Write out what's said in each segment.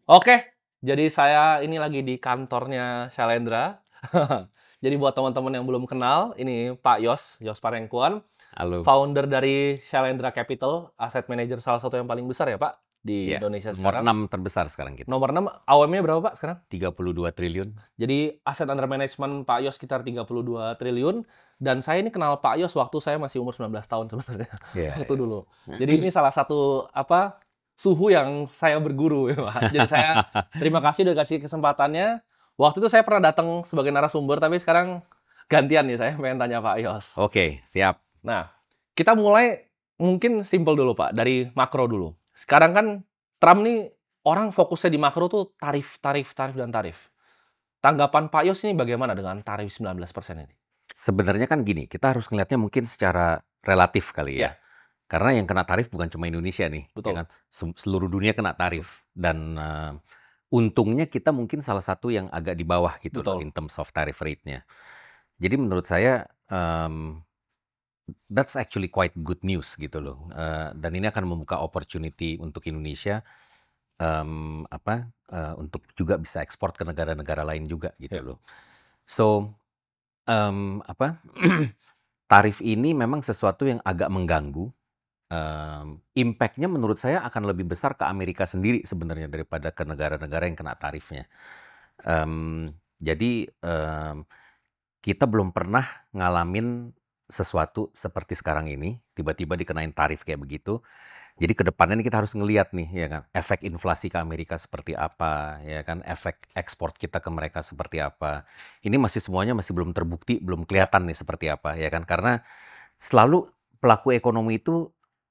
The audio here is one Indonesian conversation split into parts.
Oke, jadi saya ini lagi di kantornya Shalendra. Jadi buat teman-teman yang belum kenal, ini Pak Yos Parengkuan, Halo. founder dari Shalendra Capital, aset manager salah satu yang paling besar ya Pak, di Ya, Indonesia nomor sekarang. 6 terbesar sekarang kita. Nomor 6, AUM-nya berapa Pak sekarang? 32 triliun. Jadi aset under management Pak Yos sekitar 32 triliun, dan saya ini kenal Pak Yos waktu saya masih umur 19 tahun sebenarnya, Iya, waktu iya. dulu. Jadi ini salah satu, suhu yang saya berguru ya Pak. Jadi saya terima kasih udah kasih kesempatannya. Waktu itu saya pernah datang sebagai narasumber, tapi sekarang gantian nih, saya pengen tanya Pak Yos. Oke, siap. Nah, kita mulai mungkin simpel dulu Pak, dari makro dulu. Sekarang kan Trump nih orang fokusnya di makro tuh tarif, tarif, tarif, dan tarif. Tanggapan Pak Yos ini bagaimana dengan tarif 19% ini? Sebenarnya kan gini, kita harus ngelihatnya mungkin secara relatif kali ya. Ya, Karena yang kena tarif bukan cuma Indonesia nih, ya betul, kan? Seluruh dunia kena betul, tarif dan, untungnya kita mungkin salah satu yang agak di bawah gitu loh betul. in terms of tariff rate-nya. Jadi menurut saya, that's actually quite good news gitu loh, dan ini akan membuka opportunity untuk Indonesia. Untuk juga bisa ekspor ke negara-negara lain juga gitu Ya, loh. So, tarif ini memang sesuatu yang agak mengganggu, impact-nya menurut saya akan lebih besar ke Amerika sendiri sebenarnya daripada ke negara-negara yang kena tarifnya. Jadi, kita belum pernah ngalamin sesuatu seperti sekarang ini, tiba-tiba dikenain tarif kayak begitu. Jadi ke depannya nih kita harus ngelihat nih, ya kan, efek inflasi ke Amerika seperti apa, ya kan, efek ekspor kita ke mereka seperti apa. Ini masih semuanya masih belum terbukti, belum ya, kelihatan nih seperti apa, ya kan. Karena selalu pelaku ekonomi itu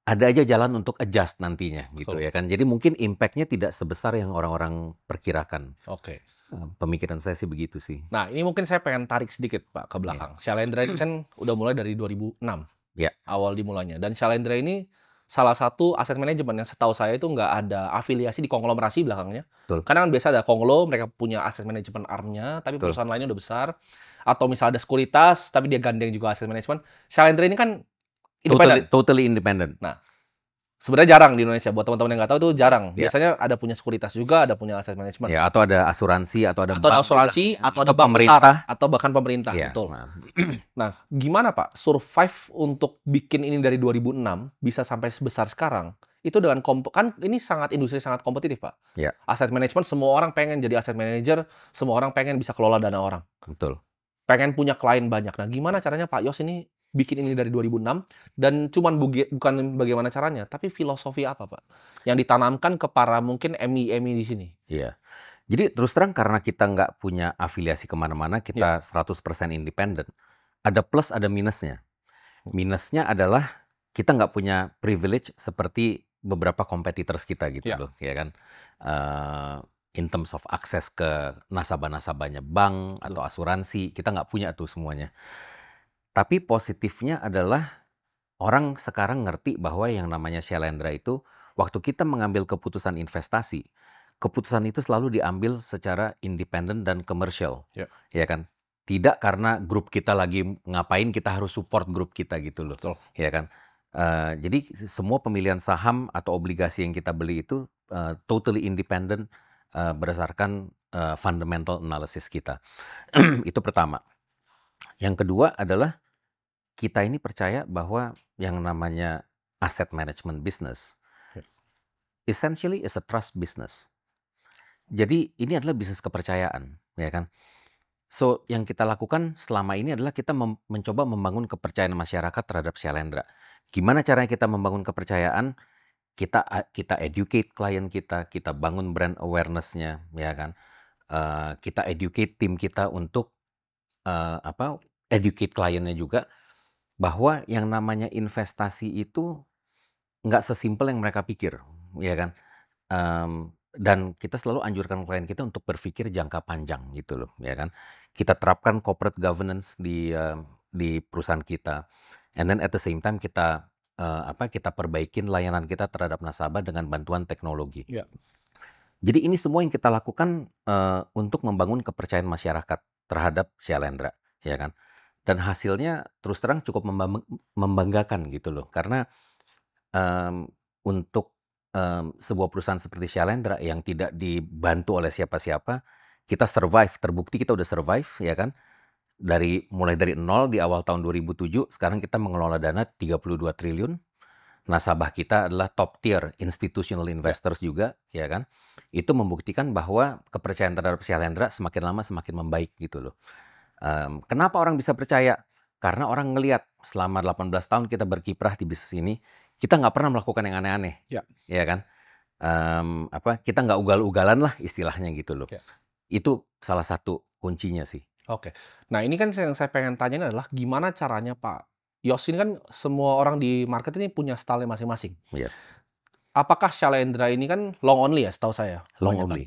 ada aja jalan untuk adjust nantinya gitu, betul. ya kan. Jadi mungkin impact-nya tidak sebesar yang orang-orang perkirakan. Oke. Pemikiran saya sih begitu sih. Nah, ini mungkin saya pengen tarik sedikit, Pak, ke Ya, belakang. Shalendra ini kan udah mulai dari 2006, ya, awal dimulainya. Dan Shalendra ini salah satu aset manajemen yang setahu saya itu nggak ada afiliasi di konglomerasi belakangnya. betul, Karena kan biasa ada konglo, mereka punya aset manajemen arm-nya, tapi betul. perusahaan lainnya udah besar. Atau misalnya ada sekuritas, tapi dia gandeng juga aset manajemen. Shalendra ini kan Totally independen. totally independent. Nah, sebenarnya jarang di Indonesia, buat teman-teman yang nggak tahu itu jarang. Ya. Biasanya ada punya sekuritas juga, ada punya aset manajemen. Ya, atau ada asuransi, atau ada Atau ada bank juga, asuransi, ya kan, atau ada atau bank besar, pemerintah. atau bahkan pemerintah, Iya, betul. nah, Nah, gimana Pak survive untuk bikin ini dari 2006 bisa sampai sebesar sekarang? Itu dengan kan ini sangat industri sangat kompetitif, Pak. iya, Aset manajemen semua orang pengen jadi aset manager, semua orang pengen bisa kelola dana orang, betul. pengen punya klien banyak. Nah, gimana caranya Pak Yos ini bikin ini dari 2006 dan cuman bukan bagaimana caranya, tapi filosofi apa, Pak, yang ditanamkan ke para mungkin MI-MI di sini? Iya. Jadi terus terang karena kita nggak punya afiliasi kemana mana Ya, kita 100% independen, ada plus ada minusnya. Minusnya adalah kita nggak punya privilege seperti beberapa competitors kita gitu ya, loh, ya kan. Eee, in terms of akses ke nasabah-nasabahnya bank betul. atau asuransi, kita nggak punya tuh semuanya. Tapi positifnya adalah orang sekarang ngerti bahwa yang namanya Shalendra itu, waktu kita mengambil keputusan investasi, keputusan itu selalu diambil secara independen dan komersial, Ya, ya kan. Tidak karena grup kita lagi ngapain kita harus support grup kita gitu loh, betul. ya kan. Jadi semua pemilihan saham atau obligasi yang kita beli itu, totally independent, berdasarkan, fundamental analysis kita. Itu pertama. Yang kedua adalah kita ini percaya bahwa yang namanya asset management business, Ya, essentially is a trust business. Jadi ini adalah bisnis kepercayaan, ya kan? So, yang kita lakukan selama ini adalah kita mencoba membangun kepercayaan masyarakat terhadap Shalendra. Gimana caranya kita membangun kepercayaan? Kita educate klien kita bangun brand awareness-nya, ya kan? Kita educate tim kita untuk, educate kliennya juga bahwa yang namanya investasi itu nggak sesimpel yang mereka pikir, ya kan? Dan kita selalu anjurkan klien kita untuk berpikir jangka panjang gitu loh, ya kan. Kita terapkan corporate governance di perusahaan kita, and then at the same time kita perbaikin layanan kita terhadap nasabah dengan bantuan teknologi. ya. Jadi ini semua yang kita lakukan, untuk membangun kepercayaan masyarakat terhadap Shalendra, ya kan. Dan hasilnya terus terang cukup membanggakan gitu loh, karena, untuk, sebuah perusahaan seperti Shalendra yang tidak dibantu oleh siapa-siapa, kita survive, terbukti kita udah survive, ya kan? Mulai dari nol di awal tahun 2007, sekarang kita mengelola dana 32 triliun. Nasabah kita adalah top tier institutional investors juga, ya kan? Itu membuktikan bahwa kepercayaan terhadap Shalendra semakin lama semakin membaik gitu loh. Kenapa orang bisa percaya? Karena orang ngelihat selama 18 tahun kita berkiprah di bisnis ini, kita nggak pernah melakukan yang aneh-aneh, Ya. ya kan? Kita nggak ugal-ugalan lah istilahnya gitu loh. Ya. Itu salah satu kuncinya sih. Oke. Nah, ini kan yang saya pengen tanyain adalah gimana caranya Pak Yos ini kan semua orang di market ini punya style-nya masing-masing. Iya. Apakah Shalendra ini kan long only ya setahu saya? Long kebanyakan. only.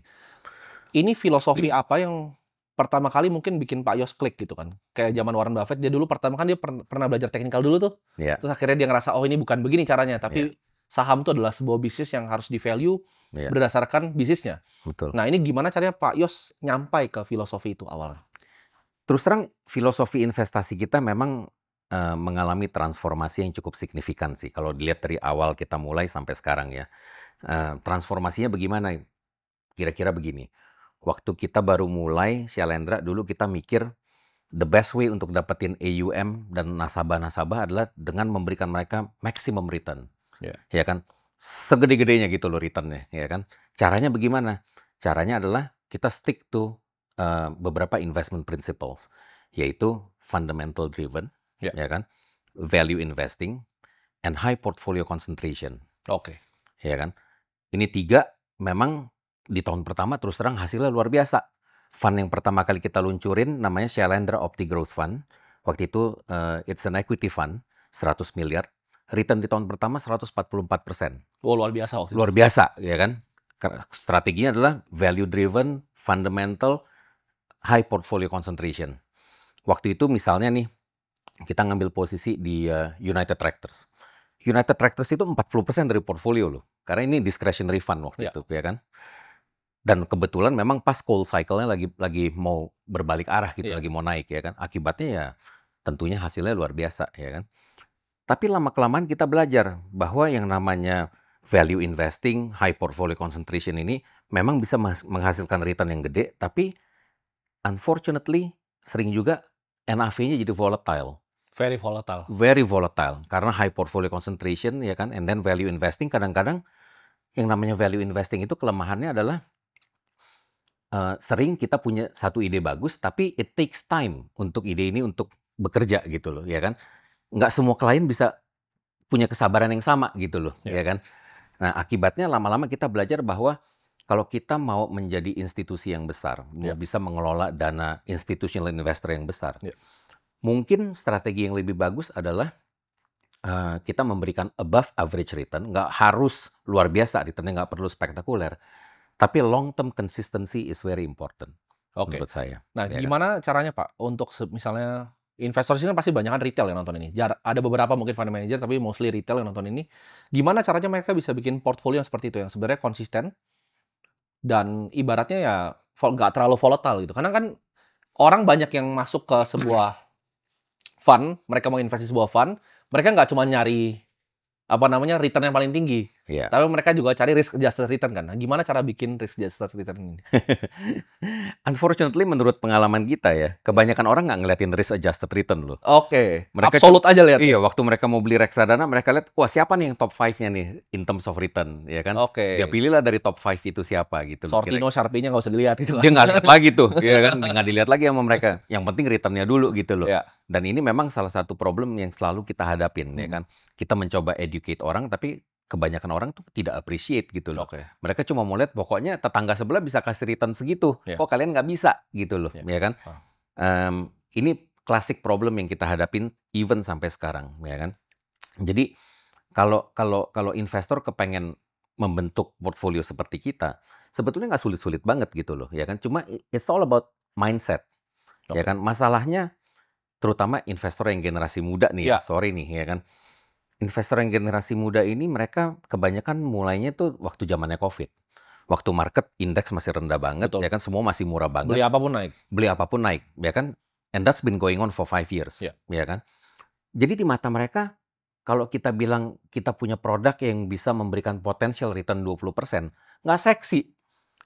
Ini filosofi apa yang pertama kali mungkin bikin Pak Yos klik gitu kan? Kayak zaman Warren Buffett, dia dulu pertama kan dia pernah belajar teknikal dulu tuh. Iya. Terus akhirnya dia ngerasa, oh ini bukan begini caranya. Tapi saham itu adalah sebuah bisnis yang harus di-value Iya. berdasarkan bisnisnya. Betul. Nah, ini gimana caranya Pak Yos nyampai ke filosofi itu awalnya? Terus terang, filosofi investasi kita memang mengalami transformasi yang cukup signifikan sih. Kalau dilihat dari awal kita mulai sampai sekarang ya. Transformasinya bagaimana? Kira-kira begini. Waktu kita baru mulai Shalendra, dulu kita mikir the best way untuk dapetin AUM dan nasabah-nasabah adalah dengan memberikan mereka maximum return. Ya kan? Segede-gedenya gitu loh returnnya, ya kan? Caranya bagaimana? Caranya adalah kita stick to beberapa investment principles, yaitu fundamental driven, ya kan? Value investing, and high portfolio concentration. Oke. Ya kan? Ini 3 memang di tahun pertama terus terang hasilnya luar biasa. Fund yang pertama kali kita luncurin namanya Shalendra Opti Growth Fund. Waktu itu it's an equity fund, 100 miliar. Return di tahun pertama 144%. Oh, luar biasa waktu itu. Luar biasa, ya kan? Strateginya adalah value driven, fundamental, high portfolio concentration. Waktu itu misalnya nih, kita ngambil posisi di United Tractors. United Tractors itu 40% dari portfolio loh. Karena ini discretionary fund waktu itu, ya kan? Dan kebetulan memang pas coal cycle-nya lagi mau berbalik arah gitu, lagi mau naik, ya kan? Akibatnya ya tentunya hasilnya luar biasa, ya kan? Tapi lama-kelamaan kita belajar bahwa yang namanya value investing, high portfolio concentration ini memang bisa menghasilkan return yang gede, tapi unfortunately sering juga NAV-nya jadi volatile. Very volatile. Very volatile. Karena high portfolio concentration, ya kan? And then value investing, kadang-kadang yang namanya value investing itu kelemahannya adalah sering kita punya satu ide bagus, tapi it takes time untuk ide ini untuk bekerja gitu loh, ya kan? Nggak semua klien bisa punya kesabaran yang sama gitu loh, ya kan? Nah, akibatnya lama-lama kita belajar bahwa kalau kita mau menjadi institusi yang besar, mau bisa mengelola dana institutional investor yang besar, mungkin strategi yang lebih bagus adalah kita memberikan above average return, nggak harus luar biasa, returnnya nggak perlu spektakuler, tapi long term consistency is very important menurut saya. Nah, gimana caranya Pak untuk misalnya investor sini kan pasti banyak kan retail yang nonton ini. Ada beberapa mungkin fund manager, tapi mostly retail yang nonton ini. Gimana caranya mereka bisa bikin portfolio yang seperti itu, yang sebenarnya konsisten dan ibaratnya ya nggak terlalu volatile gitu. Karena kan orang banyak yang masuk ke sebuah fund, mereka mau investasi sebuah fund, mereka nggak cuma nyari return yang paling tinggi. Tapi mereka juga cari risk adjusted return kan. Nah, gimana cara bikin risk adjusted return ini? Unfortunately, menurut pengalaman kita ya, kebanyakan orang nggak ngeliatin risk adjusted return loh. Mereka absolut aja lihat. Iya, waktu mereka mau beli reksadana, mereka lihat, wah siapa nih yang top 5-nya nih in terms of return, ya kan? Dia pilihlah dari top 5 itu siapa gitu. Sortino, Sharpie-nya nggak usah dilihat gitu kan. Dia nggak lihat lagi tuh, ya kan? Nggak dilihat lagi sama mereka. Yang penting return-nya dulu gitu loh. Dan ini memang salah satu problem yang selalu kita hadapin, ya kan? Kita mencoba educate orang, tapi kebanyakan orang tuh tidak appreciate gitu loh. Mereka cuma mau lihat pokoknya tetangga sebelah bisa kasih return segitu, kok kalian nggak bisa gitu loh, ya kan? Ini klasik problem yang kita hadapin even sampai sekarang, ya kan? Jadi kalau investor kepengen membentuk portfolio seperti kita, sebetulnya nggak sulit-sulit banget gitu loh, ya kan? Cuma it's all about mindset, ya kan? Masalahnya terutama investor yang generasi muda nih, sorry nih, ya kan? Investor yang generasi muda ini mereka kebanyakan mulainya tuh waktu zamannya COVID. Waktu market indeks masih rendah banget, ya kan, semua masih murah banget. Beli apapun naik, ya kan? And that's been going on for 5 years, ya kan? Jadi di mata mereka kalau kita bilang kita punya produk yang bisa memberikan potential return 20%, nggak seksi,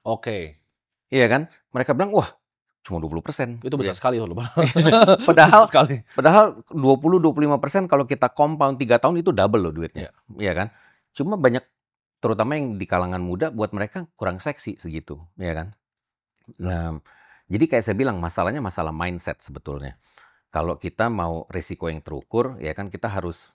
Oke, iya kan? Mereka bilang, "Wah, cuma 20%," itu besar ya. sekali loh, besar Padahal sekali. padahal 20-25% kalau kita compound 3 tahun itu double loh duitnya, Iya, iya kan? Cuma banyak, terutama yang di kalangan muda, buat mereka kurang seksi segitu, ya kan? Nah, jadi kayak saya bilang masalahnya masalah mindset sebetulnya. Kalau kita mau risiko yang terukur, ya kan kita harus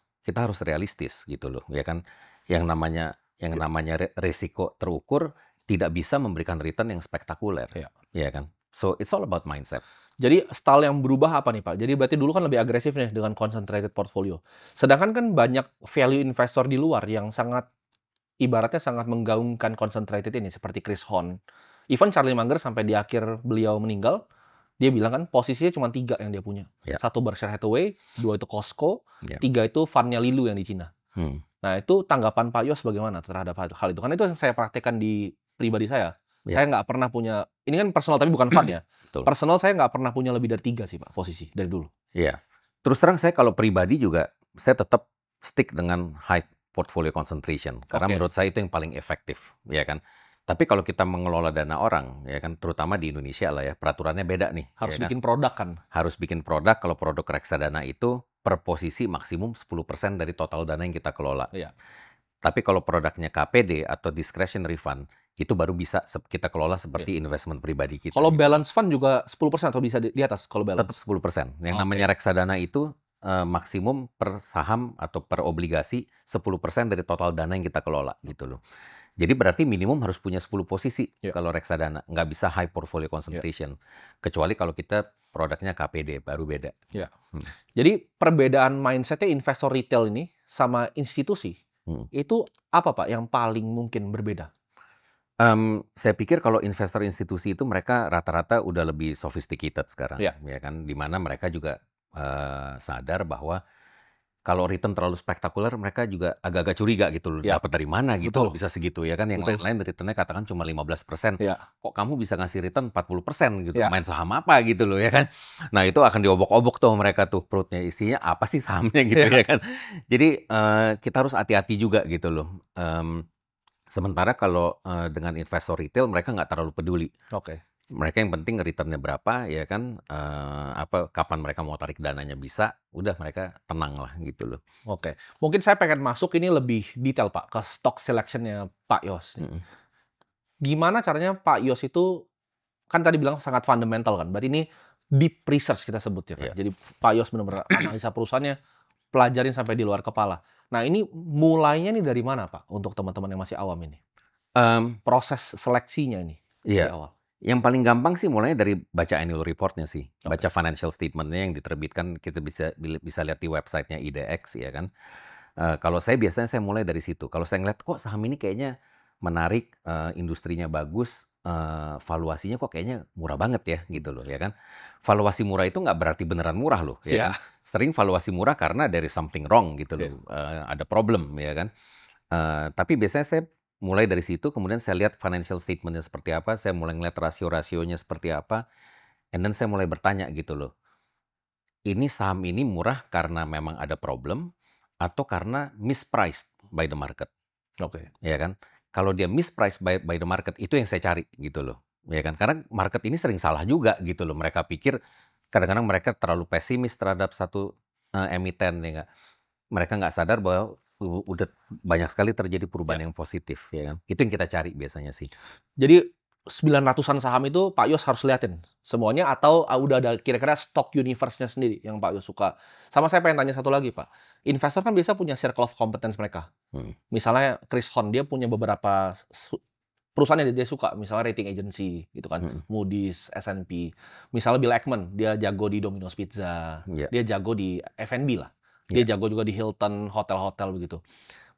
realistis gitu loh, ya kan. Yang namanya risiko terukur tidak bisa memberikan return yang spektakuler, iya. ya kan. So it's all about mindset. Jadi style yang berubah apa nih, Pak? Jadi berarti dulu kan lebih agresif nih dengan concentrated portfolio. Sedangkan kan banyak value investor di luar yang sangat ibaratnya sangat menggaungkan concentrated ini seperti Chris Horn. Even Charlie Munger sampai di akhir beliau meninggal, dia bilang kan posisinya cuma 3 yang dia punya. Ya, Satu Berkshire Hathaway, 2 itu Costco, ya. 3 itu fundnya Lilu yang di Cina. Hmm, Nah, itu tanggapan Pak Yos bagaimana terhadap hal itu? Karena itu yang saya praktekkan di pribadi saya. ya, Saya nggak pernah punya, ini kan personal tapi bukan fund ya. betul. Personal saya nggak pernah punya lebih dari 3 sih Pak, posisi dari dulu. Iya. Terus terang saya kalau pribadi juga, saya tetap stick dengan high portfolio concentration, karena Oke, menurut saya itu yang paling efektif, ya kan. Tapi kalau kita mengelola dana orang, ya kan, terutama di Indonesia lah ya, peraturannya beda nih, ya harus kan. bikin produk kan? Harus bikin produk, kalau produk reksadana itu per posisi maksimum 10% dari total dana yang kita kelola. Iya. Tapi kalau produknya KPD atau discretionary fund, itu baru bisa kita kelola Iya. seperti investment pribadi kita Kalau gitu. balance fund juga 10% atau bisa di atas kalau Tetap balance? 10%. Yang Oke. namanya reksadana itu maksimum per saham atau per obligasi 10% dari total dana yang kita kelola gitu loh. Jadi berarti minimum harus punya 10 posisi Iya, kalau reksadana, nggak bisa high portfolio iya, concentration. Kecuali kalau kita produknya KPD, baru beda. iya. Hmm. Jadi perbedaan mindset-nya investor retail ini sama institusi, Hmm. itu apa Pak yang paling mungkin berbeda? Saya pikir kalau investor institusi itu mereka rata-rata udah lebih sophisticated sekarang, Iya, ya kan. Di mana mereka juga sadar bahwa kalau return terlalu spektakuler, mereka juga agak-agak curiga gitu loh, iya, dapat dari mana gitu loh betul, bisa segitu ya kan. Yang betul. lain-lain returnnya katakan cuma 15%, Iya, kok kamu bisa ngasih return 40% gitu, iya, main saham apa gitu loh ya kan. Nah itu akan diobok-obok tuh mereka tuh, perutnya isinya apa sih sahamnya gitu iya. ya kan. Jadi kita harus hati-hati juga gitu loh. Sementara kalau dengan investor retail mereka nggak terlalu peduli. Oke, Mereka yang penting return-nya berapa ya kan, kapan mereka mau tarik dananya bisa, udah mereka tenang lah gitu loh. oke. Mungkin saya pengen masuk ini lebih detail Pak, ke stock selection-nya Pak Yos nih. Mhm, Gimana caranya Pak Yos itu, kan tadi bilang sangat fundamental kan, berarti ini deep research kita sebut ya kan. iya. Jadi Pak Yos benar-benar analisa perusahaannya, pelajarin sampai di luar kepala. Nah ini mulainya nih dari mana Pak, untuk teman-teman yang masih awam ini? Mmm, Proses seleksinya ini, dari iya, awal? yang paling gampang sih mulainya dari baca annual report-nya sih, Oke, baca financial statement-nya yang diterbitkan, kita bisa lihat di website-nya IDX ya kan. Kalau saya biasanya saya mulai dari situ, kalau saya ngeliat, kok saham ini kayaknya menarik, industrinya bagus, valuasinya kok kayaknya murah banget ya, gitu loh, ya kan. Valuasi murah itu nggak berarti beneran murah loh, ya iya, kan. Sering valuasi murah karena there is something wrong gitu iya, loh, ada problem, ya kan. Tapi biasanya saya mulai dari situ, kemudian saya lihat financial statement-nya seperti apa, saya mulai ngeliat rasio-rasionya seperti apa, and then saya mulai bertanya gitu loh, ini saham ini murah karena memang ada problem, atau karena mispriced by the market? oke, Ya kan? Kalau dia mispriced by the market, itu yang saya cari gitu loh, ya kan? Karena market ini sering salah juga gitu loh. Mereka pikir kadang-kadang mereka terlalu pesimis terhadap satu, emiten ya nggak. Mereka nggak sadar bahwa udah banyak sekali terjadi iya. perubahan yang positif ya kan. Itu yang kita cari biasanya sih. Jadi 900-an saham itu Pak Yos harus liatin semuanya atau, udah ada kira-kira stock universe-nya sendiri yang Pak Yos suka? Sama saya pengen tanya satu lagi, Pak. Investor kan biasa punya circle of competence mereka. Mhm, Misalnya Chris Horn, dia punya beberapa perusahaan yang dia suka, misalnya rating agency gitu kan, mhm, Moody's, S&P. Misalnya Bill Ackman, dia jago di Domino's Pizza, iya, dia jago di F&B lah. Dia iya. jago juga di Hilton, hotel-hotel begitu.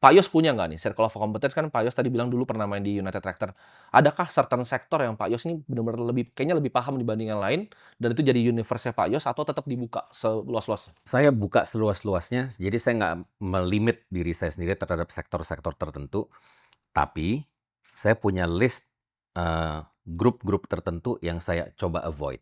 Pak Yos punya nggak nih circle of competence, kan Pak Yos tadi bilang dulu pernah main di United Tractor. Adakah certain sektor yang Pak Yos ini benar-benar kayaknya lebih paham dibanding yang lain, dan itu jadi universe-nya Pak Yos atau tetap dibuka seluas-luasnya? Saya buka seluas-luasnya, jadi saya nggak melimit diri saya sendiri terhadap sektor-sektor tertentu, tapi saya punya list, grup-grup tertentu yang saya coba avoid.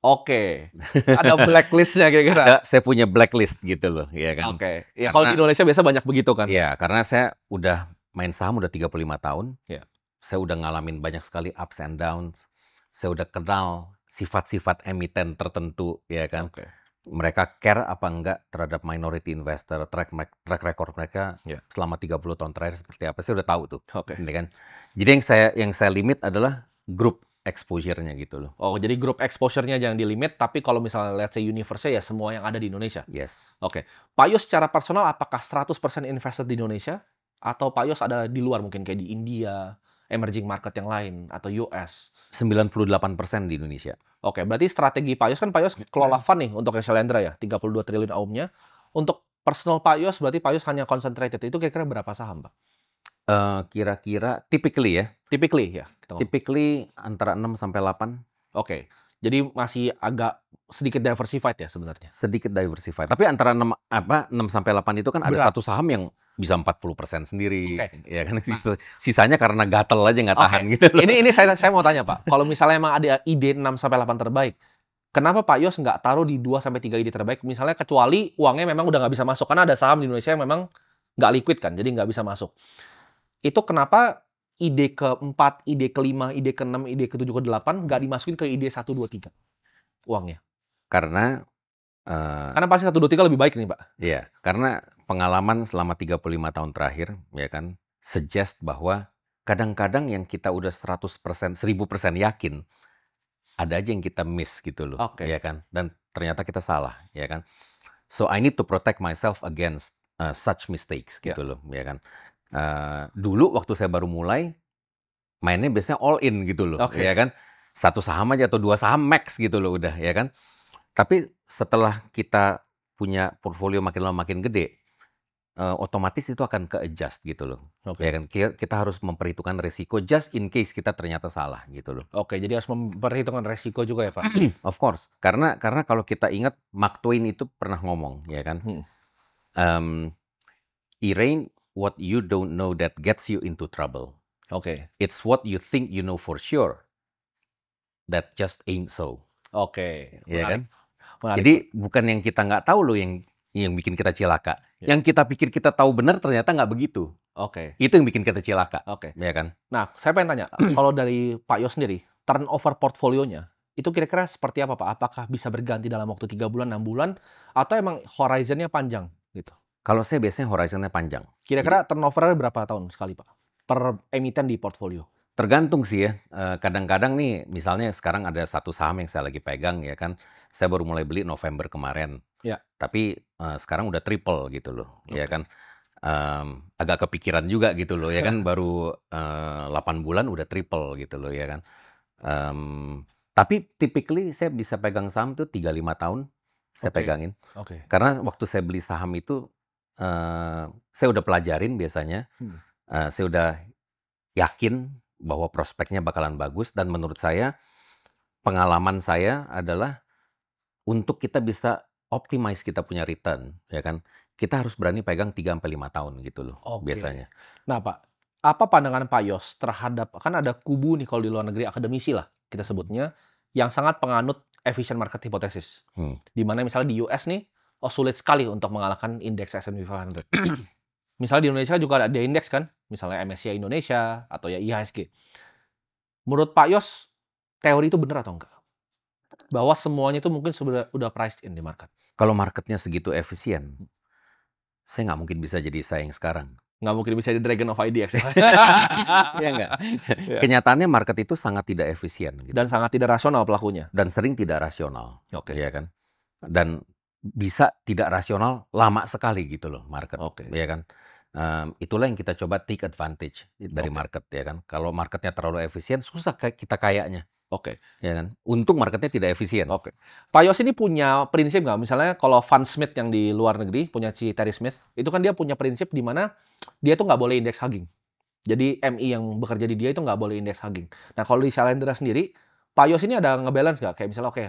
Oke. Ada blacklist-nya kira-kira. Saya punya blacklist gitu loh, ya kan. Oke. Ya kalau di Indonesia biasa banyak begitu kan? Ya, karena saya udah main saham udah 35 tahun. Ya. Saya udah ngalamin banyak sekali ups and downs. Saya udah kenal sifat-sifat emiten tertentu, ya kan. Oke. Mereka care apa enggak terhadap minority investor, track record mereka Ya. selama 30 tahun terakhir seperti apa, saya udah tahu tuh. Oke. Ya kan. Jadi yang saya limit adalah grup exposure-nya gitu loh. Oh, jadi grup exposure-nya jangan di limit, tapi kalau misalnya let's say universe-nya ya semua yang ada di Indonesia. Yes. Oke. Pak Yos secara personal apakah 100% invested di Indonesia? Atau Pak Yos ada di luar mungkin kayak di India, emerging market yang lain, atau US? 98% di Indonesia. Oke, berarti strategi Pak Yos kan Pak Yos kelola fund nih untuk Excelendra ya, 32 triliun AUM-nya. Untuk personal Pak Yos berarti Pak Yos hanya concentrated. Itu kira-kira berapa saham, Pak? Kira-kira typically ya, Typically ya, kita ngomong. typically antara 6 sampai 8, Oke. Jadi masih agak sedikit diversified ya sebenarnya. sedikit diversified. Tapi antara 6 sampai 8 itu kan ada Berat. satu saham yang bisa 40% sendiri, Oke. ya kan. Sisanya karena gatel aja nggak Oke. tahan gitu loh. Ini saya mau tanya, Pak. Kalau misalnya emang ada ide 6 sampai 8 terbaik, kenapa Pak Yos nggak taruh di 2 sampai 3 ide terbaik? Misalnya kecuali uangnya memang udah nggak bisa masuk. Karena ada saham di Indonesia yang memang nggak liquid kan, jadi nggak bisa masuk. Itu kenapa ide ke-4, ide ke-5, ide ke-6, ide ke-7, ke-8 nggak dimasukin ke ide 1, 2, 3 uangnya? Karena Karena pasti 1, 2, 3 lebih baik nih, Pak. ya, karena pengalaman selama 35 tahun terakhir, ya kan, suggest bahwa kadang-kadang yang kita udah 100%, 1000% yakin, ada aja yang kita miss gitu loh, Oke. ya kan. Dan ternyata kita salah, ya kan. So I need to protect myself against such mistakes gitu loh, ya kan. Dulu waktu saya baru mulai, mainnya biasanya all in gitu loh, Oke. ya kan. Satu saham aja atau 2 saham max gitu loh udah, ya kan. Tapi setelah kita punya portfolio makin lama makin gede, otomatis itu akan ke-adjust gitu loh. Oke. Ya kan, kita harus memperhitungkan resiko just in case kita ternyata salah gitu loh. Oke, jadi harus memperhitungkan resiko juga ya, Pak? Of course, karena kalau kita ingat Mark Twain itu pernah ngomong, ya kan. It ain't what you don't know that gets you into trouble. Oke. It's what you think you know for sure that just ain't so. Oke. Ya kan? Menarik. Jadi bukan yang kita nggak tahu loh yang bikin kita cilaka. Ya. Yang kita pikir kita tahu benar ternyata nggak begitu. Oke. Itu yang bikin kita cilaka. Oke. Ya kan? Nah, saya pengen tanya, kalau dari Pak Yos sendiri, turnover portfolionya, itu kira-kira seperti apa, Pak? Apakah bisa berganti dalam waktu 3 bulan, 6 bulan, atau emang horizon-nya panjang gitu? Kalau saya biasanya horizonnya panjang. Kira-kira turnover-nya berapa tahun sekali, Pak? Per emiten di portfolio? Tergantung sih ya. Kadang-kadang nih, misalnya sekarang ada satu saham yang saya lagi pegang ya kan. Saya baru mulai beli November kemarin. Ya. Tapi sekarang udah triple gitu loh, ya Oke. kan. Agak kepikiran juga gitu loh, ya kan. Baru 8 bulan udah triple gitu loh, ya kan. Tapi typically saya bisa pegang saham tuh 3-5 tahun saya Oke. pegangin. Oke. Karena waktu saya beli saham itu, saya udah pelajarin biasanya. Saya udah yakin bahwa prospeknya bakalan bagus dan menurut saya, pengalaman saya adalah untuk kita bisa optimize kita punya return, ya kan, kita harus berani pegang 3-5 tahun gitu loh, Oke. biasanya. Nah, Pak, apa pandangan Pak Yos terhadap, kan ada kubu nih kalau di luar negeri, akademisi lah kita sebutnya, yang sangat penganut efficient market hypothesis. Di mana misalnya di US nih, sulit sekali untuk mengalahkan indeks S&P 500. Misalnya di Indonesia juga ada indeks kan, misalnya MSCI Indonesia atau ya IHSG. Menurut Pak Yos, teori itu benar atau enggak? Bahwa semuanya itu mungkin sudah priced in di market. Kalau marketnya segitu efisien, saya nggak mungkin bisa jadi saya yang sekarang. Nggak mungkin bisa di Dragon of IDX ya? Iya nggak? Kenyataannya market itu sangat tidak efisien. Gitu. Dan sangat tidak rasional pelakunya. Dan sering tidak rasional. Oke. Ya kan? Dan bisa tidak rasional lama sekali gitu loh market. Oke. Ya kan? Itulah yang kita coba take advantage dari market, ya kan. Kalau marketnya terlalu efisien, susah kita kayaknya. Oke. Ya kan? Untung marketnya tidak efisien. Oke. Pak Yos ini punya prinsip nggak? Misalnya kalau Van Smith yang di luar negeri, punya si Terry Smith, itu kan dia punya prinsip di mana dia tuh nggak boleh indeks hugging. Jadi MI yang bekerja di dia itu nggak boleh indeks hugging. Nah, kalau di Excelendra sendiri, Pak Yos ini ada ngebalance nggak? Kayak misalnya, oke,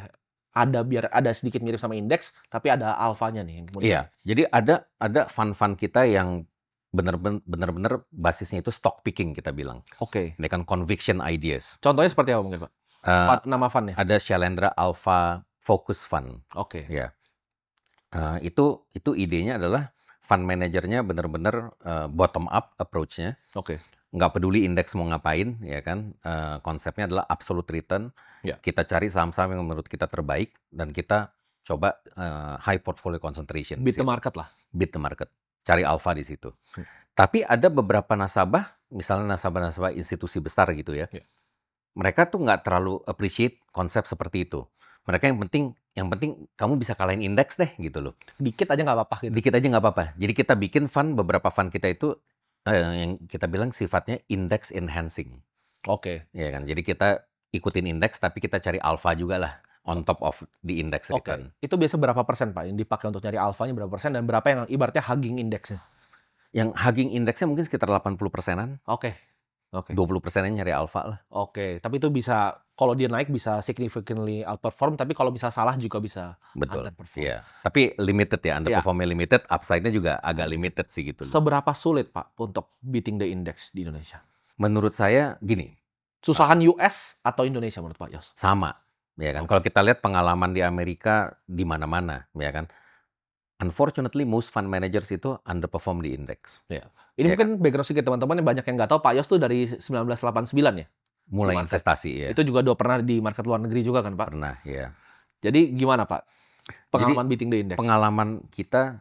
biar ada sedikit mirip sama indeks, tapi ada alfanya nih. Iya, jadi ada fund-fund kita yang benar-benar basisnya itu stock picking kita bilang. Oke. Ini kan conviction ideas. Contohnya seperti apa mungkin, Pak? Eee, Nama fundnya? ada Shailendra Alpha Focus Fund, Oke, ya. Itu idenya adalah fund manajernya benar-benar bottom up approach-nya, oke. nggak peduli indeks mau ngapain, ya kan. Konsepnya adalah absolute return. Ya. Kita cari saham-saham yang menurut kita terbaik dan kita coba high portfolio concentration di Beat the situ. market lah. Beat the market, cari alpha di situ. Hmm. Tapi ada beberapa nasabah, misalnya nasabah-nasabah institusi besar gitu ya, Ya. mereka tuh nggak terlalu appreciate konsep seperti itu. Mereka yang penting kamu bisa kalahin indeks deh gitu loh. Dikit aja nggak apa-apa gitu. Dikit aja nggak apa-apa. Jadi kita bikin beberapa fund kita itu yang kita bilang sifatnya index enhancing, Oke. ya kan. Jadi kita ikutin indeks tapi kita cari alpha juga lah on top of the index Oke. return. Itu biasa berapa persen, Pak, yang dipakai untuk nyari alfanya berapa persen dan berapa yang ibaratnya hugging indeksnya? Yang hugging indeksnya mungkin sekitar 80%-an, Oke. Oke. 20%-nya nyari alpha lah. Oke, tapi itu bisa kalau dia naik bisa significantly outperform, tapi kalau bisa salah juga bisa Betul, underperform. iya. Tapi limited ya, underperformnya limited, upside-nya juga agak limited sih gitu loh. Seberapa sulit, Pak, untuk beating the index di Indonesia? Menurut saya gini, Susahan US atau Indonesia menurut Pak Yos? sama, ya kan. Oke. Kalau kita lihat pengalaman di Amerika di mana-mana, ya kan. Unfortunately, most fund managers itu underperform di indeks. Ya. Ini Ya mungkin background sedikit teman-teman yang banyak yang nggak tahu Pak Yos tuh dari 1989 ya? Mulai Di market. investasi ya, Itu juga udah pernah di market luar negeri juga kan Pak? pernah ya. Jadi gimana Pak Jadi pengalaman beating the index? pengalaman kita,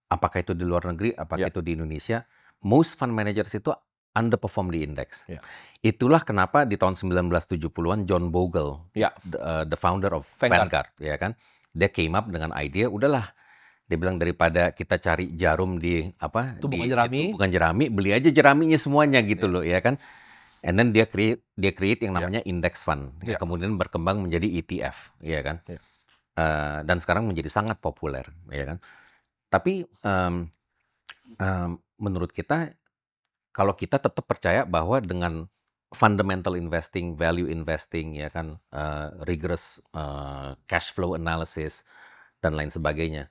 apakah itu di luar negeri, apakah Ya. itu di Indonesia, most fund managers itu underperform di indeks. Ya. Itulah kenapa di tahun 1970-an John Bogle, Ya. the founder of Vanguard, ya kan, dia came up dengan ide, udahlah, dia bilang daripada kita cari jarum di Tumpukan jerami. tumpukan jerami, beli aja jeraminya semuanya gitu Ya. loh, ya kan. And then dia create yang namanya index fund, Ya. kemudian berkembang menjadi ETF, ya kan. Ya. Dan sekarang menjadi sangat populer, ya kan. Tapi menurut kita, kalau kita tetap percaya bahwa dengan fundamental investing, value investing, ya kan, rigorous cash flow analysis dan lain sebagainya,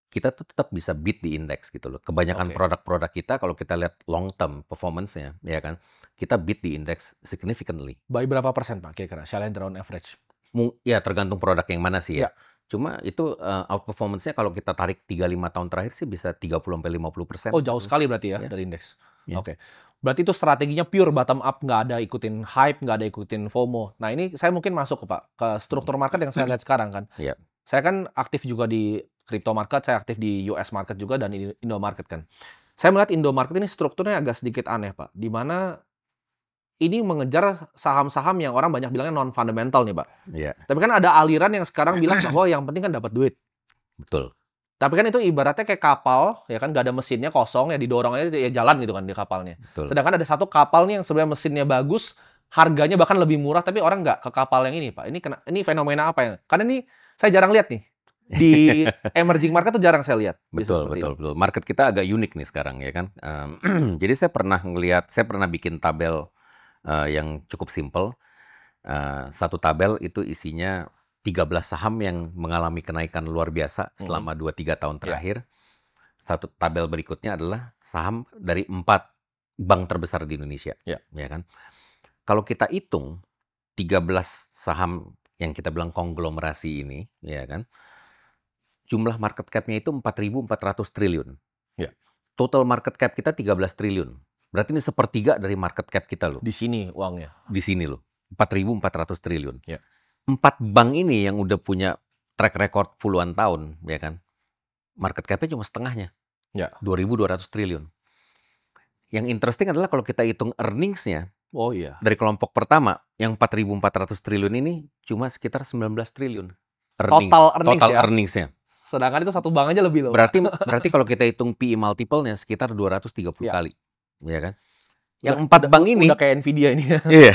kita tuh tetap bisa beat di indeks gitu loh. Kebanyakan Oke. produk-produk kita kalau kita lihat long term performance-nya, ya kan, kita beat di indeks significantly. By berapa persen Pak kira-kira? Shailendra on average? Ya tergantung produk yang mana sih ya. Ya. Cuma itu outperformance-nya kalau kita tarik 3-5 tahun terakhir sih bisa 30-50%. Oh jauh sekali berarti ya Ya. dari indeks. Ya. Oke. Berarti itu strateginya pure bottom up, nggak ada ikutin hype, nggak ada ikutin FOMO. Nah ini saya mungkin masuk ke Pak, ke struktur market yang saya lihat sekarang kan. Iya. Saya kan aktif juga di crypto market, saya aktif di US market juga dan Indo market kan. Saya melihat Indo market ini strukturnya agak sedikit aneh Pak, di mana ini mengejar saham-saham yang orang banyak bilangnya non fundamental nih Pak. Iya, Tapi kan ada aliran yang sekarang bilang bahwa yang penting kan dapat duit. betul. Tapi kan itu ibaratnya kayak kapal, ya kan nggak ada mesinnya, kosong, ya didorong aja ya jalan gitu kan di kapalnya. Betul. Sedangkan ada satu kapal nih yang sebenarnya mesinnya bagus, harganya bahkan lebih murah, tapi orang nggak ke kapal yang ini Pak. Ini fenomena apa ya? Karena ini saya jarang lihat nih. Di emerging market tuh jarang saya lihat. Bisa Betul, seperti betul, ini. betul. Market kita agak unik nih sekarang ya kan. Jadi saya pernah bikin tabel yang cukup simple. Satu tabel itu isinya 13 saham yang mengalami kenaikan luar biasa selama 2-3 tahun terakhir. Satu tabel berikutnya adalah saham dari 4 bank terbesar di Indonesia. Ya. Ya kan? Kalau kita hitung 13 saham yang kita bilang konglomerasi ini, ya kan, jumlah market cap-nya itu 4.400 triliun. Ya. Total market cap kita 13 triliun. Berarti ini sepertiga dari market cap kita loh. Di sini uangnya. Di sini loh. 4.400 triliun. Ya. 4 bank ini yang udah punya track record puluhan tahun, ya kan. Market cap-nya cuma setengahnya. Ya. 2.200 triliun. Yang interesting adalah kalau kita hitung earnings-nya, Oh iya. dari kelompok pertama, yang 4.400 triliun ini cuma sekitar 19 triliun. Total earnings total ya? earnings-nya. Sedangkan itu satu bank aja lebih loh. Berarti kalau kita hitung PE multiple-nya sekitar 230 Ya. kali. Ya kan? Yang 4 bank ini, udah kayak Nvidia ini. iya.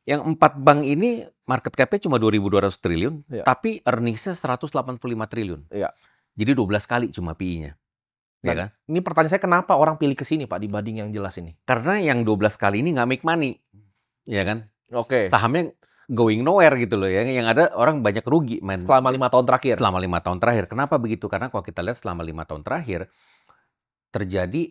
Yang 4 bank ini market cap-nya cuma 2.200 triliun, Ya. tapi earnings-nya 185 triliun. Iya. Jadi 12 kali cuma PE-nya. Ya kan? Ini pertanyaan saya, kenapa orang pilih ke sini Pak dibanding yang jelas ini? Karena yang 12 kali ini nggak make money. Ya kan? Oke. Sahamnya going nowhere gitu loh ya. Yang ada orang banyak rugi main Selama 5 tahun terakhir. selama 5 tahun terakhir. Kenapa begitu? Karena kalau kita lihat selama 5 tahun terakhir terjadi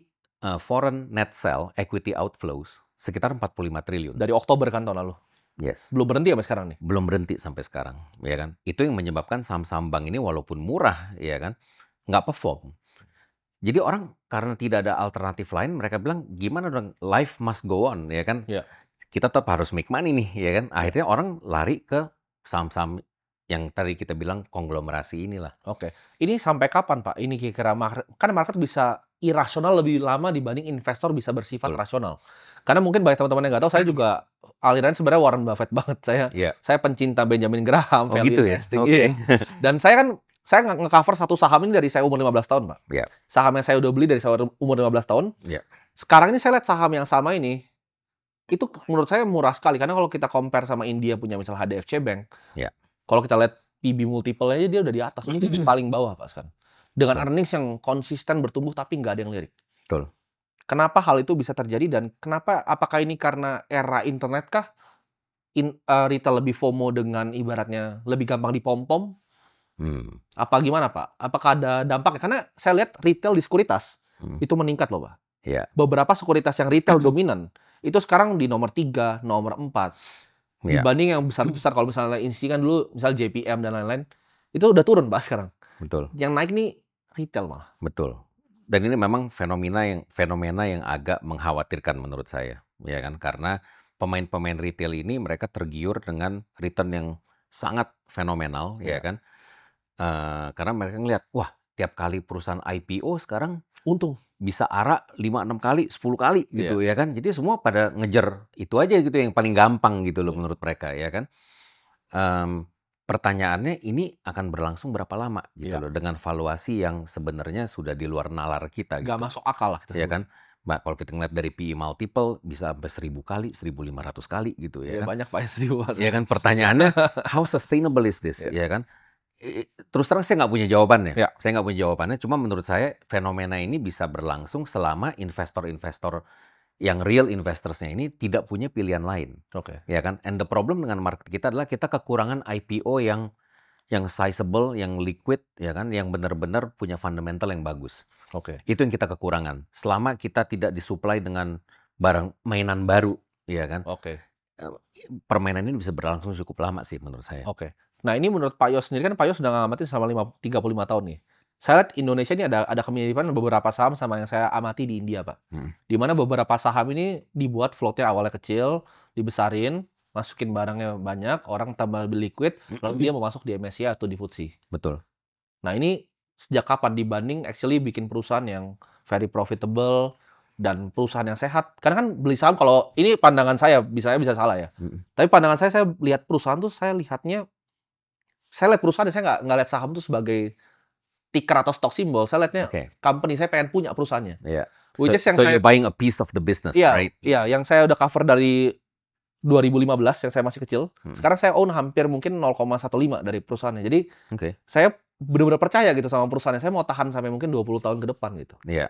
foreign net sell equity outflows sekitar 45 triliun. Dari Oktober kan tahun lalu. Yes. Belum berhenti sampai sekarang nih? Belum berhenti sampai sekarang, ya kan. Itu yang menyebabkan saham-saham bank ini walaupun murah, ya kan, nggak perform. Jadi orang karena tidak ada alternatif lain, mereka bilang, "Gimana dong? Life must go on," ya kan. Iya. Kita tetap harus make money nih, ya kan. Iya. Akhirnya orang lari ke saham-saham yang tadi kita bilang konglomerasi inilah. Oke. Ini sampai kapan, Pak? Ini kira-kira kan market bisa irasional lebih lama dibanding investor bisa bersifat Betul. rasional. Karena mungkin banyak teman-teman yang nggak tahu, saya juga alirannya sebenarnya Warren Buffett banget. Iya. Saya pencinta Benjamin Graham, Oh value gitu ya? investing. Oke. Iya. Dan saya nge-cover satu saham ini dari saya umur 15 tahun, Pak. Iya. Saham yang saya udah beli dari saya umur 15 tahun. Iya. Sekarang ini saya lihat saham yang sama ini, itu menurut saya murah sekali. Karena kalau kita compare sama India punya misalnya HDFC Bank, Iya. kalau kita lihat PB multiple-nya dia udah di atas. Ini paling bawah, Pak, sekarang. Dengan Betul. earnings yang konsisten bertumbuh tapi nggak ada yang lirik. Betul. Kenapa hal itu bisa terjadi dan apakah ini karena era internet kah? Retail lebih FOMO dengan ibaratnya lebih gampang dipom-pom? Apa gimana, Pak? Apakah ada dampaknya? Karena saya lihat retail di sekuritas itu meningkat loh, Pak. Iya. Beberapa sekuritas yang retail dominan itu sekarang di nomor 3, nomor 4. Iya. Dibanding yang besar-besar, kalau misalnya insti kan dulu misal JPM dan lain-lain, itu udah turun, Pak, sekarang. Betul. Yang naik nih retail malah. Betul. Dan ini memang fenomena yang agak mengkhawatirkan menurut saya, ya kan? Karena pemain-pemain retail ini mereka tergiur dengan return yang sangat fenomenal, ya Iya. kan? Karena mereka ngelihat, wah, tiap kali perusahaan IPO sekarang Untung. bisa ARA 5-6 kali, 10 kali gitu, ya kan? Jadi semua pada ngejar itu aja gitu yang paling gampang gitu loh menurut mereka, ya kan? Pertanyaannya ini akan berlangsung berapa lama gitu Iya. loh dengan valuasi yang sebenarnya sudah di luar nalar kita Nggak gitu. masuk akal lah kita Ya sebut. kan? Mbak, kalau kita ngeliat dari PE multiple bisa sampai 1000 kali, 1500 kali gitu Iya, ya kan. banyak, Pak, serius. Ya kan, pertanyaannya how sustainable is this, Iya. ya kan? Terus terang saya nggak punya jawabannya. Iya. Saya nggak punya jawabannya, cuma menurut saya fenomena ini bisa berlangsung selama investor-investor yang real investors-nya ini tidak punya pilihan lain, Oke. ya kan? And the problem dengan market kita adalah kita kekurangan IPO yang sizable, yang liquid, ya kan, yang benar-benar punya fundamental yang bagus. Oke. Itu yang kita kekurangan. Selama kita tidak disuplai dengan barang mainan baru, ya kan, Oke. permainan ini bisa berlangsung cukup lama sih menurut saya. Oke. Nah, ini menurut Pak Yos sendiri kan Pak Yos sudah ngamati selama 35 tahun nih. Saya lihat Indonesia ini ada kemiripan beberapa saham sama yang saya amati di India, Pak. Di mana beberapa saham ini dibuat float-nya awalnya kecil, dibesarin, masukin barangnya banyak, orang tambah lebih liquid, lalu dia mau masuk di MSCI atau di FTSE. Betul. Nah, ini sejak kapan dibanding actually bikin perusahaan yang very profitable dan perusahaan yang sehat? Karena kan beli saham, kalau ini pandangan saya, bisa salah ya. Tapi pandangan saya lihat perusahaan tuh saya lihat perusahaan, saya nggak lihat saham tuh sebagai ticker atau stock symbol. Saya lihatnya Oke. company, saya pengen punya perusahaannya. Iya. Which is yang So saya you're buying a piece of the business, Iya, right? iya, yang saya udah cover dari 2015 yang saya masih kecil. Sekarang saya own hampir mungkin 0,15 dari perusahaannya. Jadi Oke. saya benar-benar percaya gitu sama perusahaannya. Saya mau tahan sampai mungkin 20 tahun ke depan gitu. Iya.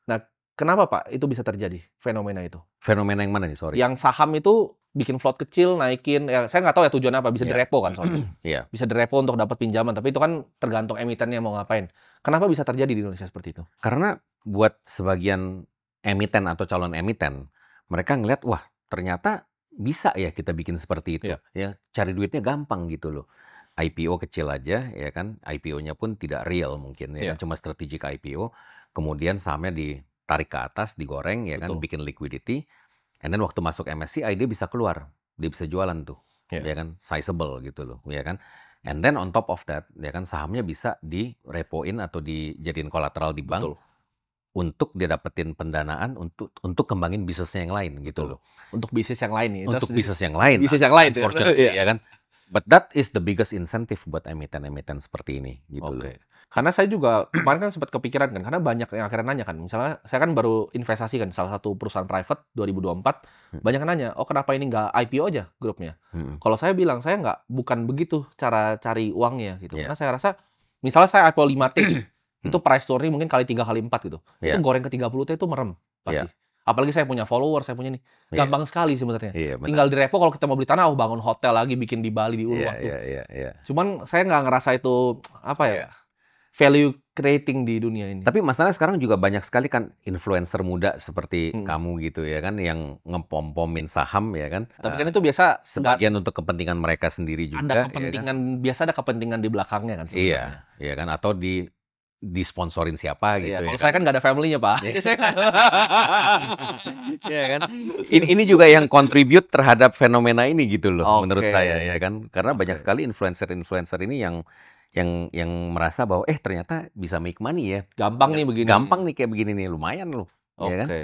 Nah, kenapa, Pak, itu bisa terjadi, fenomena itu? Fenomena yang mana nih, sorry? Yang saham itu bikin float kecil, naikin, ya saya nggak tahu ya tujuannya apa, bisa Iya. direpo kan soalnya. Iya. Bisa direpo untuk dapat pinjaman, tapi itu kan tergantung emitennya mau ngapain. Kenapa bisa terjadi di Indonesia seperti itu? Karena buat sebagian emiten atau calon emiten, mereka ngelihat, wah, ternyata bisa ya kita bikin seperti itu. Iya. Ya, cari duitnya gampang gitu loh. IPO kecil aja, ya kan, IPO-nya pun tidak real mungkin, ya Iya. kan, cuma strategic IPO, kemudian sahamnya ditarik ke atas, digoreng, ya kan, Betul. bikin liquidity, and then waktu masuk MSCI dia bisa keluar, dia bisa jualan tuh, Iya. ya kan, sizable gitu loh, ya kan. And then on top of that, ya kan, sahamnya bisa direpoin atau dijadiin kolateral di bank Betul. untuk dia dapetin pendanaan untuk kembangin bisnisnya yang lain gitu Betul. loh. Untuk bisnis yang lain nih. Untuk bisnis yang lain, Bisnis yang lain tuh. unfortunately, Iya. ya kan. But that is the biggest incentive buat emiten-emiten seperti ini gitu loh. Oke. Karena saya juga kemarin kan sempat kepikiran kan, karena banyak yang akhirnya nanya kan, misalnya saya kan baru investasi kan salah satu perusahaan private 2024, banyak yang nanya, oh kenapa ini nggak IPO aja grupnya? Kalau saya bilang, saya bukan begitu cara cari uangnya gitu. Iya. Karena saya rasa, misalnya saya IPO 5T, itu price to earning mungkin kali 3 kali 4 gitu. Iya. Itu goreng ke 30T itu merem pasti. Iya. Apalagi saya punya follower, saya punya nih. Iya. Gampang sekali sebenarnya. Iya, benar. Tinggal direpo kalau kita mau beli tanah, bangun hotel lagi, bikin di Bali, di Uluwatu. Iya. Cuman saya nggak ngerasa itu, apa ya, value creating di dunia ini. Tapi masalahnya sekarang juga banyak sekali kan influencer muda seperti Hmm. kamu gitu ya kan, yang ngepom-pomin saham ya kan. Tapi kan itu biasa nggak Sebagian untuk kepentingan mereka sendiri ada juga ya kan. kepentingan, biasa ada kepentingan di belakangnya kan sebenarnya. Iya, iya kan, atau disponsorin siapa Iya, gitu ya kalau kan. saya kan nggak ada family-nya, Pak. Iya. Jadi saya nggak- Iya kan. Ini juga yang contribute terhadap fenomena ini gitu loh, menurut Oke. saya ya kan. Karena banyak Oke. sekali influencer-influencer ini yang merasa bahwa ternyata bisa make money ya. Gampang nih begini. Gampang nih kayak begini nih, lumayan loh. Ya kan? Oke.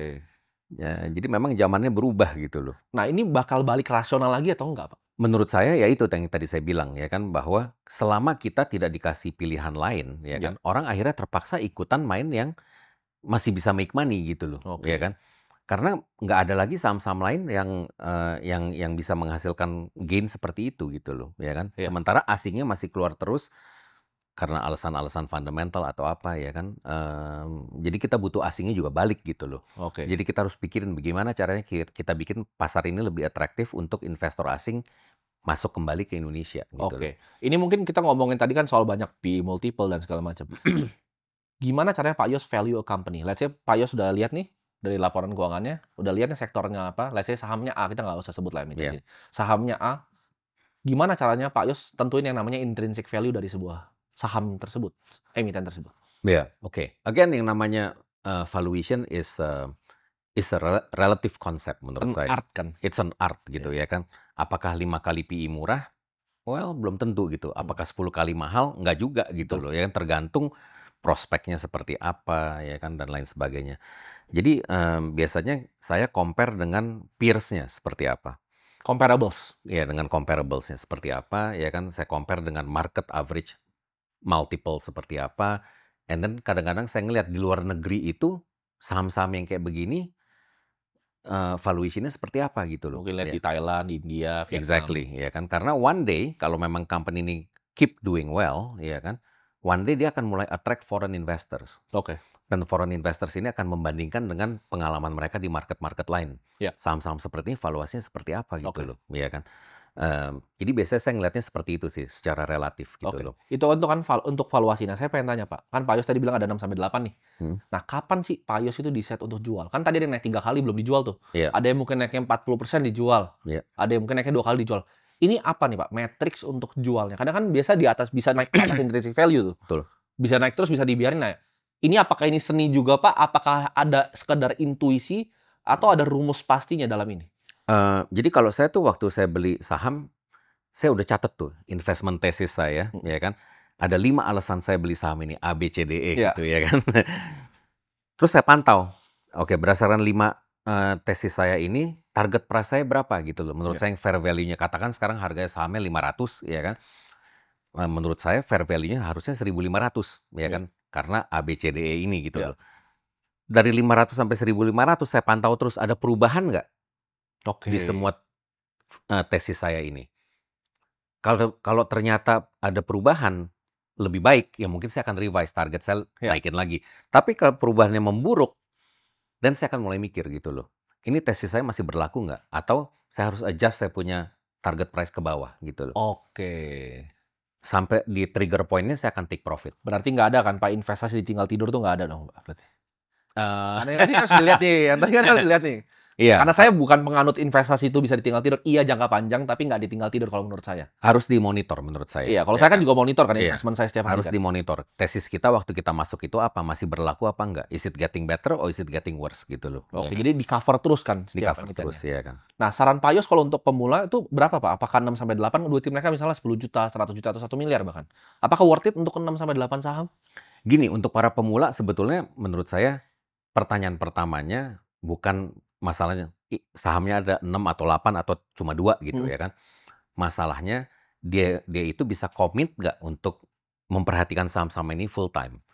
Ya, jadi memang zamannya berubah gitu loh. Nah, ini bakal balik rasional lagi atau enggak, Pak? Menurut saya ya itu yang tadi saya bilang ya kan, bahwa selama kita tidak dikasih pilihan lain ya Ya. kan, orang akhirnya terpaksa ikutan main yang masih bisa make money gitu loh, Oke. ya kan. Karena nggak ada lagi saham-saham lain yang bisa menghasilkan gain seperti itu gitu loh, ya kan. Iya. Sementara asingnya masih keluar terus karena alasan-alasan fundamental atau apa ya kan. Jadi kita butuh asingnya juga balik gitu loh. Oke. Jadi kita harus pikirin bagaimana caranya kita bikin pasar ini lebih atraktif untuk investor asing masuk kembali ke Indonesia gitu loh. Oke. Ini mungkin kita ngomongin tadi kan soal banyak PE multiple dan segala macam. Gimana caranya Pak Yos value a company? Let's say Pak Yos sudah lihat nih dari laporan keuangannya, udah lihat nih sektornya apa. Let's say sahamnya A, kita nggak usah sebut lah emiten Iya. sini. Sahamnya A, gimana caranya Pak Yos tentuin yang namanya intrinsic value dari sebuah saham tersebut, emiten tersebut? Iya, oke. Again, yang namanya valuation is a relative concept menurut Kan saya. art kan. It's an art gitu ya kan. Apakah 5 kali PE murah? Well, belum tentu gitu. Apakah 10 kali mahal? Nggak juga gitu Betul. loh ya kan. Tergantung prospeknya seperti apa ya kan, dan lain sebagainya. Jadi biasanya saya compare dengan peers-nya seperti apa. Comparables. Ya, dengan comparables-nya seperti apa ya kan. Saya compare dengan market average multiple seperti apa. And then kadang-kadang saya ngelihat di luar negeri itu saham-saham yang kayak begini valuation-nya seperti apa gitu loh. Mungkin lihat Ya. di Thailand, di India, Vietnam. Exactly, ya kan. Karena one day kalau memang company ini keep doing well, ya kan, one day dia akan mulai attract foreign investors. Oke. Dan foreign investors ini akan membandingkan dengan pengalaman mereka di market-market lain. Ya. Saham-saham seperti ini valuasinya seperti apa gitu Oke. loh, ya kan. Jadi biasanya saya ngelihatnya seperti itu sih, secara relatif gitu Oke. loh. Itu kan untuk valuasi. Nah, saya pengen tanya, Pak. Kan Pak Yos tadi bilang ada 6-8 nih. Nah, kapan sih Pak Yos itu di-set untuk jual? Kan tadi ada yang naik 3 kali belum dijual tuh. Iya. Ada yang mungkin naiknya 40% dijual. Iya. Ada yang mungkin naiknya 2 kali dijual. Ini apa nih, Pak, matriks untuk jualnya? Kadang kan biasa di atas, bisa naik ke atas intrinsic value tuh. Betul. Bisa naik terus, bisa dibiarin naik. Ini apakah ini seni juga, Pak? Apakah ada sekedar intuisi atau ada rumus pastinya dalam ini? Jadi kalau saya tuh waktu saya beli saham, saya udah catat tuh investment thesis saya, ya kan. Ada 5 alasan saya beli saham ini, A, B, C, D, E Iya. gitu ya kan. Terus saya pantau, oke berdasarkan 5 tesis saya ini, target price saya berapa gitu loh. Menurut Iya. saya yang fair value-nya, katakan sekarang harganya sahamnya 500 ya kan. Menurut saya fair value-nya harusnya 1.500 ya Iya. kan. Karena A, B, C, D, E ini gitu Iya. loh. Dari 500 sampai 1.500 saya pantau terus, ada perubahan nggak Oke. di semua tesis saya ini. Kalau ternyata ada perubahan lebih baik, ya mungkin saya akan revise target saya, Ya. naikin lagi. Tapi kalau perubahannya memburuk, dan saya akan mulai mikir gitu loh. Ini tesis saya masih berlaku nggak? Atau saya harus adjust saya punya target price ke bawah gitu loh. Oke. Sampai di trigger point-nya saya akan take profit. Berarti nggak ada kan, Pak, investasi ditinggal tidur tuh nggak ada dong, Pak, berarti? Eh, Karena ini harus dilihat nih, yang tadi kan harus dilihat nih. Iya, Karena saya bukan penganut investasi itu bisa ditinggal tidur. Iya, jangka panjang, tapi nggak ditinggal tidur kalau menurut saya. harus dimonitor menurut saya. Iya, kalau Ya saya kan juga monitor kan Iya. investment saya setiap hari Harus kan. dimonitor. Tesis kita waktu kita masuk itu apa? Masih berlaku apa enggak? Is it getting better or is it getting worse gitu loh. Oke, Ya. jadi di-cover terus kan Di setiap cover emitennya. terus ya kan. Nah, saran Pak Yos kalau untuk pemula itu berapa, Pak? Apakah 6-8? Duit mereka misalnya 10 juta, 100 juta, atau 1 miliar bahkan. Apakah worth it untuk 6-8 saham? Gini, untuk para pemula sebetulnya menurut saya pertanyaan pertamanya bukan masalahnya sahamnya ada 6 atau 8 atau cuma 2 gitu ya kan. Masalahnya dia itu bisa komit nggak untuk memperhatikan saham-saham ini full time.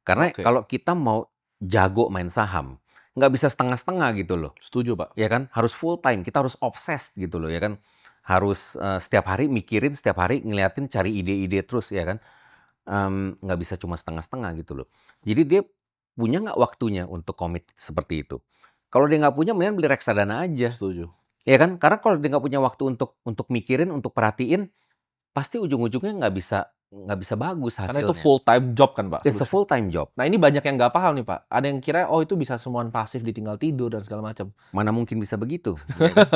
Karena Oke. kalau kita mau jago main saham, nggak bisa setengah-setengah gitu loh. Setuju, Pak. Ya kan, harus full time, kita harus obsessed gitu loh ya kan. Harus setiap hari mikirin, setiap hari ngeliatin, cari ide-ide terus ya kan. Nggak bisa cuma setengah-setengah gitu loh. Jadi dia punya nggak waktunya untuk komit seperti itu. Kalau dia nggak punya, mendingan beli reksadana aja. Setuju. Ya kan, karena kalau dia nggak punya waktu untuk mikirin, untuk perhatiin, pasti ujung-ujungnya nggak bisa bagus Karena itu hasilnya. full time job kan, Pak, It's a sebenarnya. full time job. Nah, ini banyak yang nggak paham nih, Pak. Ada yang kira, oh itu bisa semuaan pasif, ditinggal tidur dan segala macam. Mana mungkin bisa begitu, ya kan?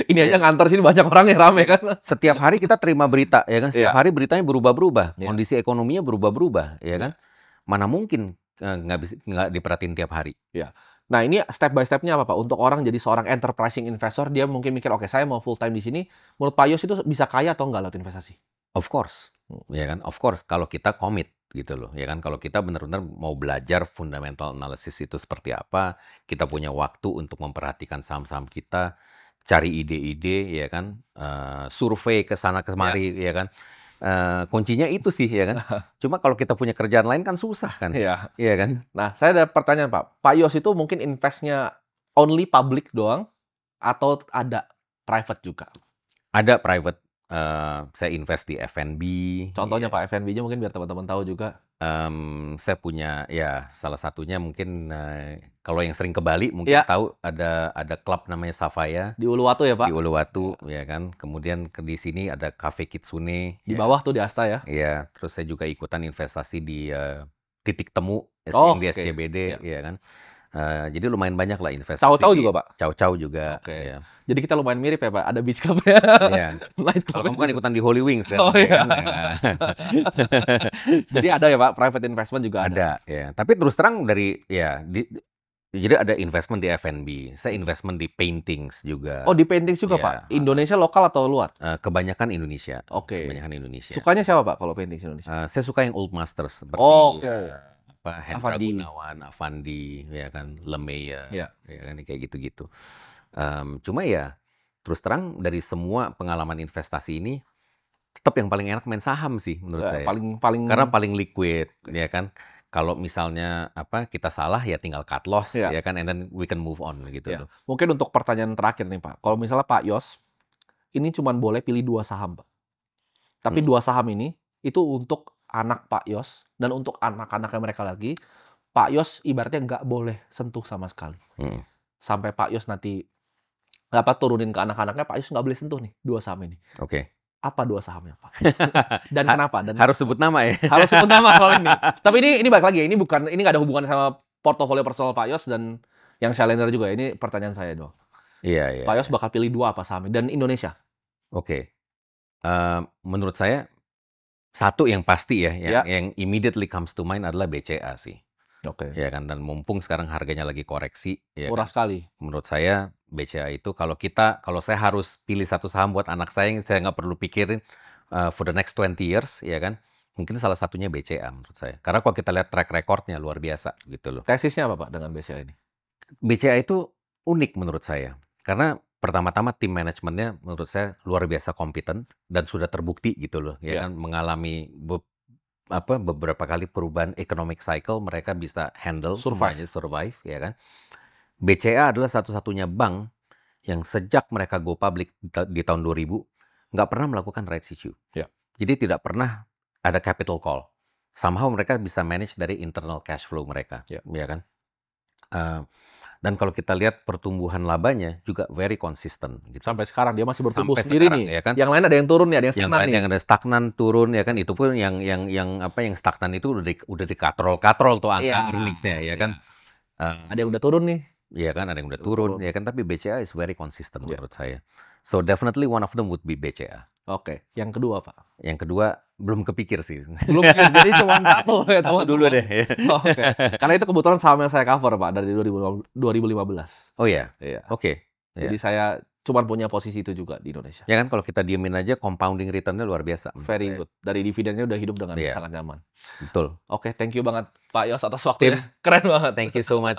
Ini aja Ya. ngantor sini banyak orang yang rame kan. Setiap hari kita terima berita, ya kan? Setiap Iya. hari beritanya berubah-berubah, Iya. kondisi ekonominya berubah-berubah, ya Iya. kan? Mana mungkin nggak diperhatiin tiap hari. Iya. Nah, ini step by step-nya apa, Pak? Untuk orang jadi seorang enterprising investor, dia mungkin mikir, oke, saya mau full time di sini. Menurut Pak Yos itu bisa kaya atau nggak lewat investasi? Of course, ya kan? Of course, kalau kita komit gitu loh, ya kan? Kalau kita benar-benar mau belajar fundamental analysis itu seperti apa, kita punya waktu untuk memperhatikan saham-saham kita, cari ide-ide, ya kan? Survei ke sana kemari, ya kan? Kuncinya itu sih, ya kan? Cuma kalau kita punya kerjaan lain kan susah kan, Iya. iya kan? Nah, saya ada pertanyaan, Pak. Pak Yos itu mungkin investnya only public doang atau ada private juga? Ada private, saya invest di F&B. Contohnya ya. Pak, F&B-nya mungkin biar teman-teman tahu juga. Saya punya, ya salah satunya mungkin kalau yang sering ke Bali mungkin Iya. tahu ada klub namanya Savaya Di Uluwatu ya, Pak? di Uluwatu, ya kan. Kemudian di sini ada Cafe Kitsune. Di ya. bawah tuh di Asta ya? Iya, terus saya juga ikutan investasi di Titik Temu Oh, yang di oke. SCBD, Iya. ya kan. Jadi lumayan banyak lah investasi. Cao-cao di juga, Pak? Cao-cao juga. Oke. Ya. Jadi kita lumayan mirip ya, Pak? Ada beach club-nya, Iya. night Kalau club-nya kamu kan juga. ikutan di Holy Wings kan? Oh, ya iya. kan? Nah. Jadi ada ya, Pak? Private investment juga ada? Ada, ya. Tapi terus terang jadi ada investment di F&B. Saya investment di paintings juga. Oh, di paintings juga, Iya. Pak? Indonesia lokal atau luar? Kebanyakan Indonesia. Oke. Kebanyakan Indonesia. Sukanya siapa, Pak, kalau paintings Indonesia? Saya suka yang old masters seperti Oh, oke. Hendra Avandi. Gunawan, Avandi, ya kan, Lemaya, Iya. ya kan, kayak gitu-gitu. Cuma ya terus terang dari semua pengalaman investasi ini tetap yang paling enak main saham sih menurut saya. Paling Karena paling liquid, ya kan. Kalau misalnya kita salah ya tinggal cut loss, Iya. ya kan, and then we can move on gitu ya. loh. Mungkin untuk pertanyaan terakhir nih, Pak. Kalau misalnya Pak Yos ini cuma boleh pilih 2 saham, Pak. Tapi 2 saham ini itu untuk anak Pak Yos dan untuk anak-anaknya mereka lagi. Pak Yos ibaratnya nggak boleh sentuh sama sekali. Hmm. Sampai Pak Yos nanti turunin ke anak-anaknya, Pak Yos nggak boleh sentuh nih 2 saham ini. Oke. Apa 2 sahamnya, Pak? Dan kenapa? Dan Harus sebut nama ya. harus sebut nama kalau ini. Tapi ini balik lagi ya, ini nggak ada hubungan sama portofolio personal Pak Yos dan yang Shalender juga. Ini pertanyaan saya doang. Iya, iya. Pak Yos bakal pilih 2 apa sahamnya? Dan Indonesia? Oke. Menurut saya satu yang pasti ya, Ya. yang immediately comes to mind adalah BCA sih. Oke. Ya kan, dan mumpung sekarang harganya lagi koreksi, ya kan. Murah sekali. Menurut saya BCA itu kalau saya harus pilih satu saham buat anak saya yang saya nggak perlu pikirin for the next 20 years, ya kan, mungkin salah satunya BCA menurut saya. Karena kalau kita lihat track recordnya luar biasa gitu loh. Tesisnya apa, Pak, dengan BCA ini? BCA itu unik menurut saya. Karena pertama-tama tim manajemennya menurut saya luar biasa kompeten dan sudah terbukti gitu loh, ya Ya. kan, mengalami beberapa kali perubahan economic cycle, mereka bisa handle Survive. survive, ya kan. BCA adalah satu-satunya bank yang sejak mereka go public di tahun 2000 nggak pernah melakukan rights issue. Ya. Jadi tidak pernah ada capital call. Somehow mereka bisa manage dari internal cash flow mereka, Ya. ya kan. Dan kalau kita lihat pertumbuhan labanya juga very consistent gitu. Sampai sekarang dia masih bertumbuh Sampai sendiri sekarang, nih. ya kan. Yang lain ada yang turun nih, ada yang Yang stagnan lain nih. yang ada stagnan turun, ya kan, itu pun yang stagnan itu udah dikatrol tuh angka Iya. earnings-nya, ya kan. Ada yang udah turun nih. Iya kan, ada yang udah Udah turun, turun. ya kan, tapi BCA is very consistent Iya. menurut saya. So definitely one of them would be BCA. Oke. Yang kedua, Pak? Yang kedua belum kepikir sih. Belum, jadi cuma satu ya, Satu dulu deh. Ya. Oke. Karena itu kebetulan saham yang saya cover, Pak, dari 2015. Oh ya, Iya. oke. Ya. Jadi saya cuma punya posisi itu juga di Indonesia. Ya kan, kalau kita diemin aja compounding return-nya luar biasa. menurut Very saya. good. Dari dividennya udah hidup dengan Iya. sangat nyaman. Betul. Oke, thank you banget Pak Yos atas waktunya. Keren banget. Thank you so much.